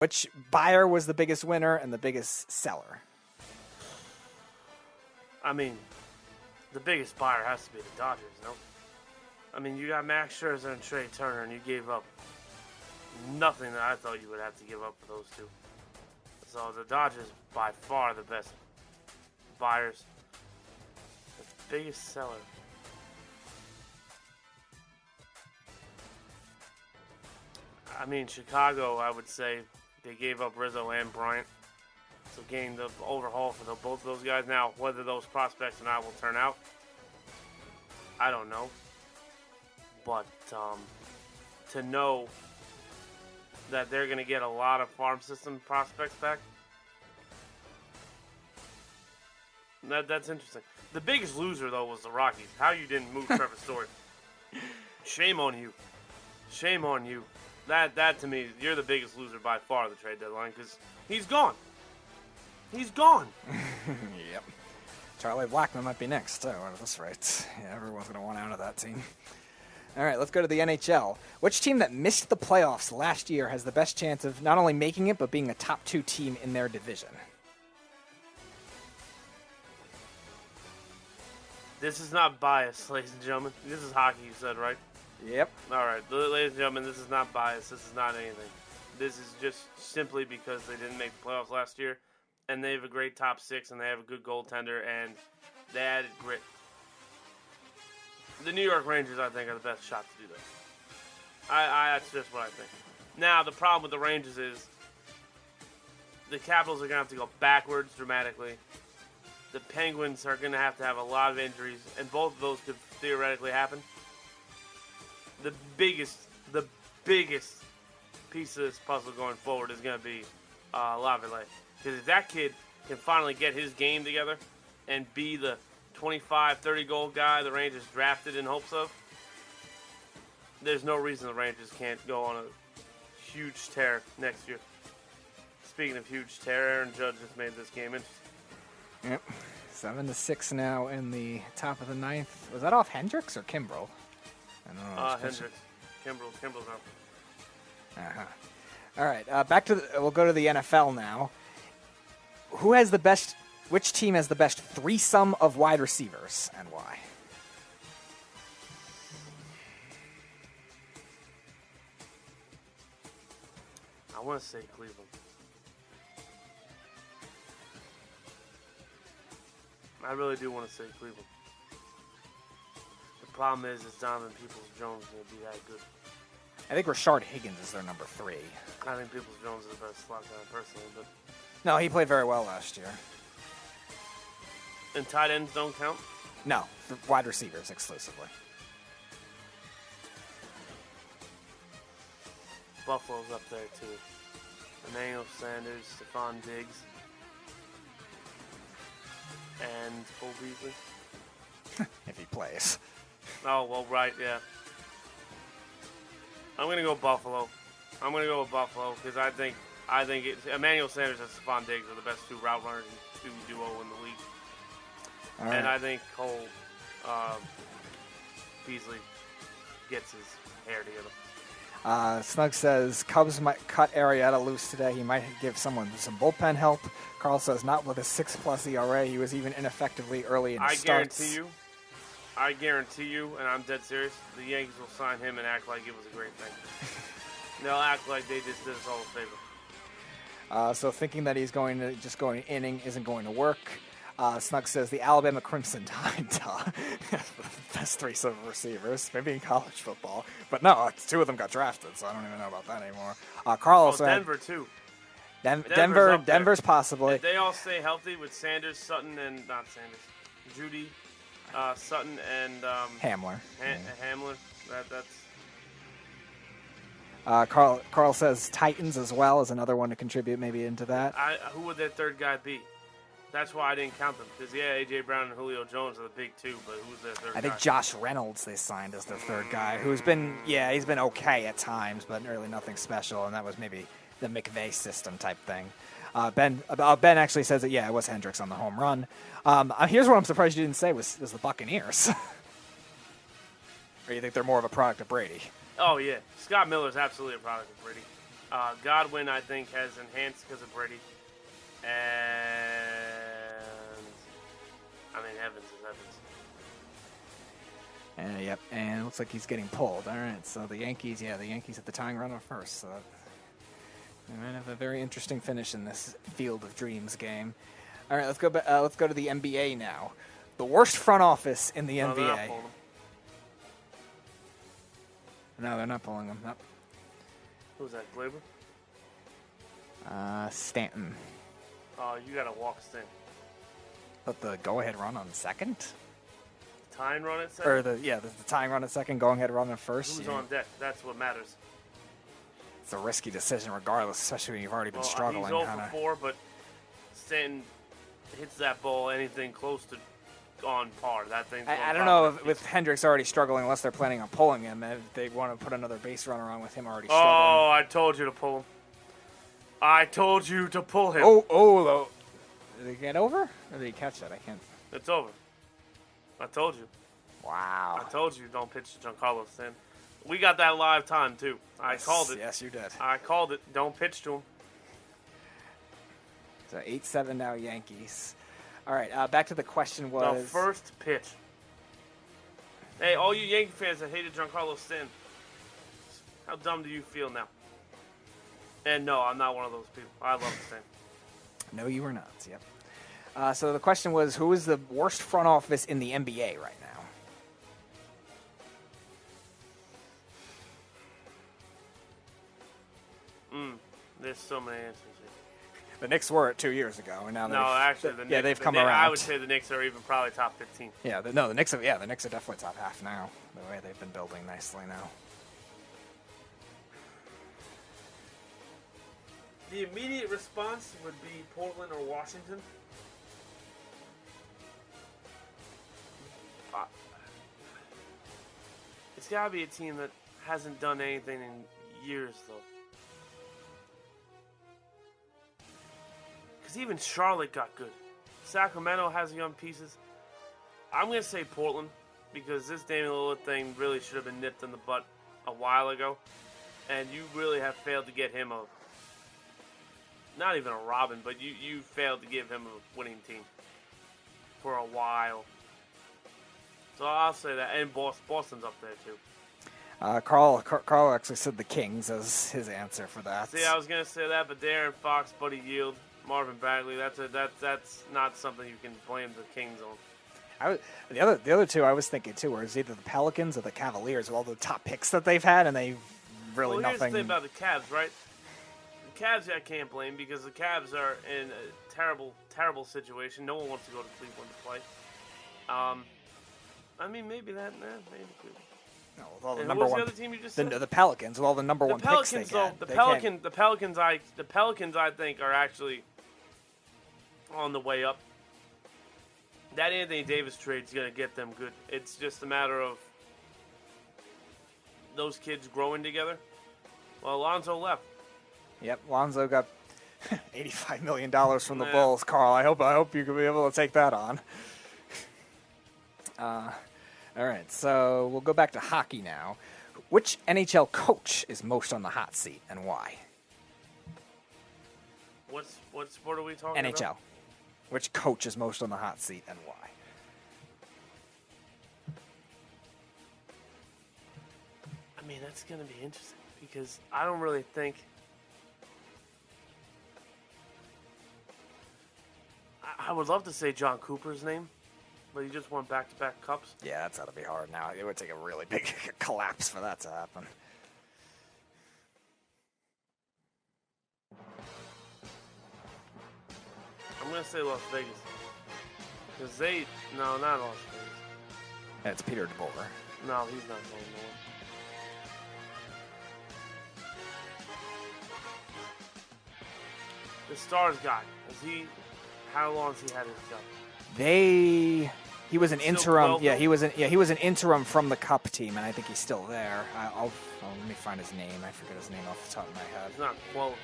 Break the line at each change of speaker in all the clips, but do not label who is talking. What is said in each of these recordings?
Which buyer was the biggest winner and the biggest seller?
I mean, the biggest buyer has to be the Dodgers, no? I mean, you got Max Scherzer and Trey Turner, and you gave up nothing that I thought you would have to give up for those two. So the Dodgers, by far, the best buyers. The biggest seller. I mean, Chicago, I would say, they gave up Rizzo and Bryant. So getting the overhaul for both of those guys. Now, whether those prospects or not will turn out, I don't know. But to know that they're going to get a lot of farm system prospects back, that's interesting. The biggest loser, though, was the Rockies. How you didn't move Trevor Story. Shame on you. Shame on you. That to me, you're the biggest loser by far of the trade deadline because he's gone. He's gone.
Yep. Charlie Blackmon might be next, too, at this rate. Yeah, everyone's going to want out of that team. All right, let's go to the NHL. Which team that missed the playoffs last year has the best chance of not only making it, but being a top 2 team in their division?
This is not bias, ladies and gentlemen. This is hockey, you said, right?
Yep.
All right, ladies and gentlemen, this is not bias. This is not anything. This is just simply because they didn't make the playoffs last year, and they have a great top 6, and they have a good goaltender, and they added grit. The New York Rangers, I think, are the best shot to do that. That's just what I think. Now, the problem with the Rangers is the Capitals are going to have to go backwards dramatically. The Penguins are going to have a lot of injuries, and both of those could theoretically happen. The biggest piece of this puzzle going forward is going to be Lavallee. Because if that kid can finally get his game together and be the 25, 30 goal guy the Rangers drafted in hopes of, there's no reason the Rangers can't go on a huge tear next year. Speaking of huge tear, Aaron Judge just made this game interesting.
Yep. 7-6 now in the top of the 9th. Was that off Hendricks or Kimbrel? I don't know.
Hendricks. Kimbrel's out.
Uh-huh. All right, back to we'll go to the NFL now. Which team has the best threesome of wide receivers and why?
I want to say Cleveland. I really do want to say Cleveland. The problem is Donovan Peoples-Jones going to be that good.
I think Rashard Higgins is their number 3.
I think Peoples-Jones is the best slot guy personally, but
no, he played very well last year.
And tight ends don't count?
No, wide receivers exclusively.
Buffalo's up there too. Emmanuel Sanders, Stephon Diggs, and Cole Beasley.
If he plays.
Oh, well, right, yeah. I'm going to go Buffalo. I'm going to go with Buffalo because I think Emmanuel Sanders and Stephon Diggs are the best 2 route runners and 2 duo in the league.
All right.
And I think Cole Beasley gets his hair together.
Snug says Cubs might cut Arrieta loose today. He might give someone some bullpen help. Carl says not with a 6+ ERA. He was even ineffectively early in the starts.
I guarantee you, and I'm dead serious, the Yankees will sign him and act like it was a great thing. They'll act like they just did us all a favor.
So thinking that he's going to just go an inning isn't going to work. Snug says the Alabama Crimson Tide, best threesome of receivers, maybe in college football. But no, 2 of them got drafted, so I don't even know about that anymore. Carl also
Denver, too.
Denver's possibly.
If they all stay healthy with Sanders, Sutton, and not Sanders, Judy, Sutton, and
Hamler.
Hamler.
That's. Carl says Titans as well as another one to contribute maybe into that.
Who would that third guy be? That's why I didn't count them. Because, A.J. Brown and Julio Jones are the big 2, but who's their third guy?
I think Josh Reynolds they signed as their third guy, who's been, he's been okay at times, but really nothing special, and that was maybe the McVay system type thing. Ben actually says that, it was Hendricks on the home run. Here's what I'm surprised you didn't say was the Buccaneers. Or you think they're more of a product of Brady?
Oh, yeah. Scott Miller's absolutely a product of Brady. Godwin, I think, has enhanced because of Brady. And Evans is Evans.
Yep, and it looks like he's getting pulled. All right, so the Yankees hit the tying run first. So they might have a very interesting finish in this Field of Dreams game. All right, let's go. Let's go to the NBA now. The worst front office in the NBA.
They're not pulling him.
No, they're not pulling him. Nope.
Who's that, Glaber?
Stanton.
Oh, you got to walk Stanton.
But the go-ahead run on second?
Tying run at second?
Or the tying run at second, going-ahead run at first.
Who's on deck? That's what matters.
It's a risky decision regardless, especially when you've already been struggling.
He's 0 for 4, but Stanton hits that ball anything close to on par. That thing.
I don't know if with Hendricks already struggling, unless they're planning on pulling him, if they want to put another base runner on with him already struggling.
Oh, I told you to pull him. I told you to pull him.
Oh, did he get over? Or did he catch that? I can't.
It's over. I told you.
Wow.
I told you don't pitch to Giancarlo Stanton. We got that live time, too. I called it.
Yes, you did.
I called it. Don't pitch to him.
So 8-7 now, Yankees. All right, back to the question was...
The first pitch. Hey, all you Yankee fans that hated Giancarlo Stanton, how dumb do you feel now? And no, I'm not one of those people. I love Stanton.
No, you were not. Yep. So the question was, who is the worst front office in the NBA right now?
There's so many answers here.
The Knicks were it 2 years ago, and now they've come around.
I would say the Knicks are even probably top 15.
Yeah, the Knicks are definitely top half now. The way they've been building nicely now.
The immediate response would be Portland or Washington. It's got to be a team that hasn't done anything in years, though. Because even Charlotte got good. Sacramento has young pieces. I'm going to say Portland, because this Damian Lillard thing really should have been nipped in the butt a while ago. And you really have failed to get him not even a Robin, but you failed to give him a winning team for a while. So I'll say that. And Boston's up there, too.
Carl actually said the Kings as his answer for that.
See, I was going to say that, but Darren Fox, Buddy Yield, Marvin Bagley, that's not something you can blame the Kings on.
The other two I was thinking too were either the Pelicans or the Cavaliers with all the top picks that they've had, and they've really
nothing.
Here's
the thing about the Cavs, right? The Cavs I can't blame because the Cavs are in a terrible, terrible situation. No one wants to go to Cleveland to play. Maybe that. Maybe Cleveland.
No, with all the
and
number
what's
one,
the other team you just said?
The Pelicans with all the number one picks they get.
The Pelicans I think are actually on the way up. That Anthony Davis trade is going to get them good. It's just a matter of those kids growing together. Well, Alonzo left.
Yep, Lonzo got $85 million from the Bulls. Carl, I hope you can be able to take that on. All right, so we'll go back to hockey now. Which NHL coach is most on the hot seat and why?
What sport are we talking
about? NHL. Which coach is most on the hot seat and why?
That's going to be interesting because I don't really think I would love to say John Cooper's name, but he just won back-to-back cups.
Yeah, that's got to be hard now. It would take a really big collapse for that to happen.
I'm going to say Las Vegas. Because no, not Las Vegas.
Yeah, it's Peter DeBoer.
No, he's not going nowhere. The Stars guy, how long has he had his job?
He was an interim. Yeah, he was an interim from the Cup team, and I think he's still there. Let me find his name. I forget his name off the top of my head.
It's not Quellville.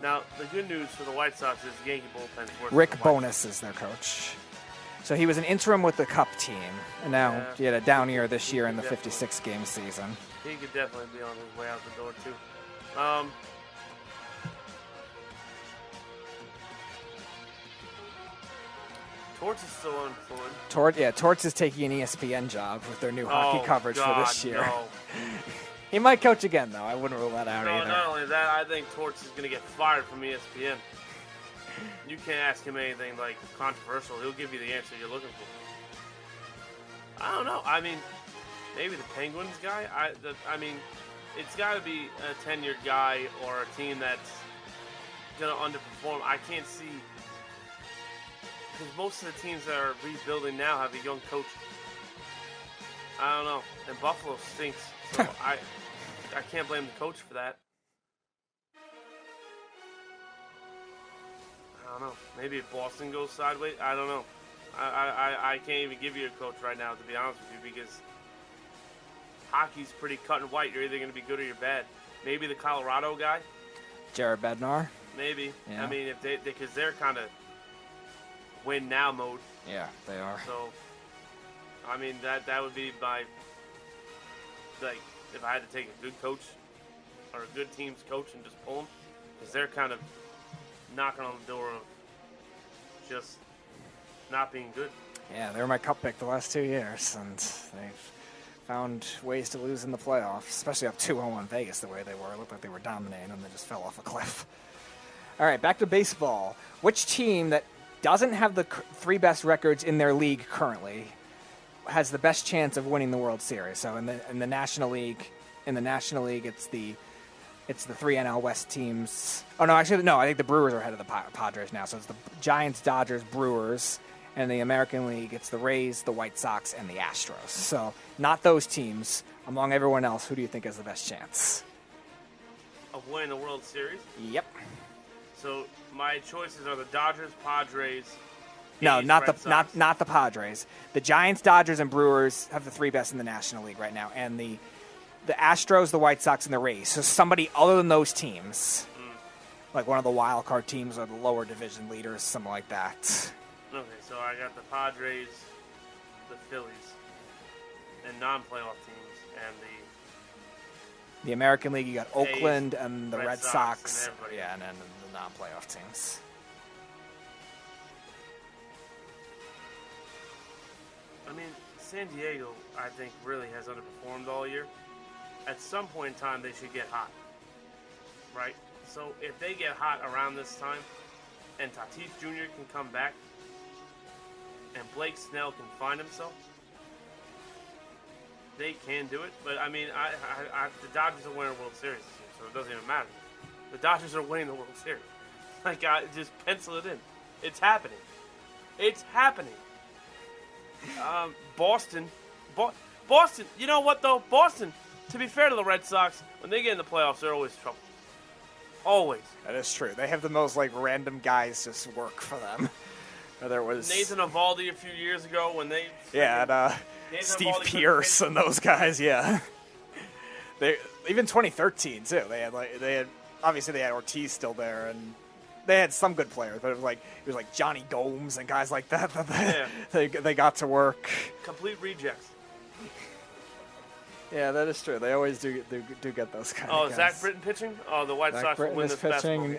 Now, the good news for the White Sox is Yankee bullpen's worse.
Rick Bowness is their coach. So he was an interim with the Cup team, and now he had a down year this year in the 56-game season.
He could definitely be on his way out the door, too. Torts is still unemployed.
Torts is taking an ESPN job with their new hockey coverage for this year.
No.
He might coach again, though. I wouldn't rule that out either.
Not only that, I think Torts is going to get fired from ESPN. You can't ask him anything like controversial. He'll give you the answer you're looking for. I don't know. I mean, maybe the Penguins guy. I mean, it's got to be a tenured guy or a team that's going to underperform. I can't see, because most of the teams that are rebuilding now have a young coach. I don't know. And Buffalo stinks. So I can't blame the coach for that. I don't know. Maybe if Boston goes sideways, I don't know. I can't even give you a coach right now, to be honest with you, because hockey's pretty cut and white. You're either going to be good or you're bad. Maybe the Colorado guy.
Jared Bednar.
Maybe.
Yeah.
I mean, because they're kind of win now mode.
Yeah, they are.
So, I mean, that would be my, like, if I had to take a good coach or a good team's coach and just pull them, because they're kind of knocking on the door of just not being good.
Yeah, they were my Cup pick the last 2 years, and they've found ways to lose in the playoffs, especially up 2-0 in Vegas the way they were. It looked like they were dominating, and they just fell off a cliff. All right, back to baseball. Which team that doesn't have the three best records in their league currently has the best chance of winning the World Series? So in the National League, it's the three NL West teams. Oh no, actually no. I think the Brewers are ahead of the Padres now. So it's the Giants, Dodgers, Brewers, and the American League. It's the Rays, the White Sox, and the Astros. So not those teams. Among everyone else, who do you think has the best chance
of winning the World Series?
Yep.
So my choices are the Dodgers, Padres.
No,
A's,
not
Red Sox.
not the Padres. The Giants, Dodgers, and Brewers have the three best in the National League right now, and the Astros, the White Sox, and the Rays. So somebody other than those teams, like one of the wild card teams or the lower division leaders, something like that.
Okay, so I got the Padres, the Phillies, and non-playoff teams, and
the American League. You got Oakland
A's,
and the Red Sox. And then the non-playoff teams.
I mean, San Diego, I think, really has underperformed all year. At some point in time, they should get hot, right? So if they get hot around this time, and Tatis Jr. can come back, and Blake Snell can find himself, they can do it. But I mean, the Dodgers are winning the World Series this year, so it doesn't even matter. The Dodgers are winning the World Series. Like, just pencil it in. It's happening. It's happening. Boston. You know what though? Boston. To be fair to the Red Sox, when they get in the playoffs, they're always trouble. Always.
That is true. They have the most random guys just work for them. Whether it was
Nathan Eovaldi a few years ago when they
Steve Pierce and those guys. Yeah. They even 2013 too. They had obviously they had Ortiz still there and they had some good players, but it was like Johnny Gomes and guys like that they got to work.
Complete rejects.
Yeah, that is true. They always do get those kind of guys.
Zach Britton pitching? Oh, the White Sox will win this basketball game.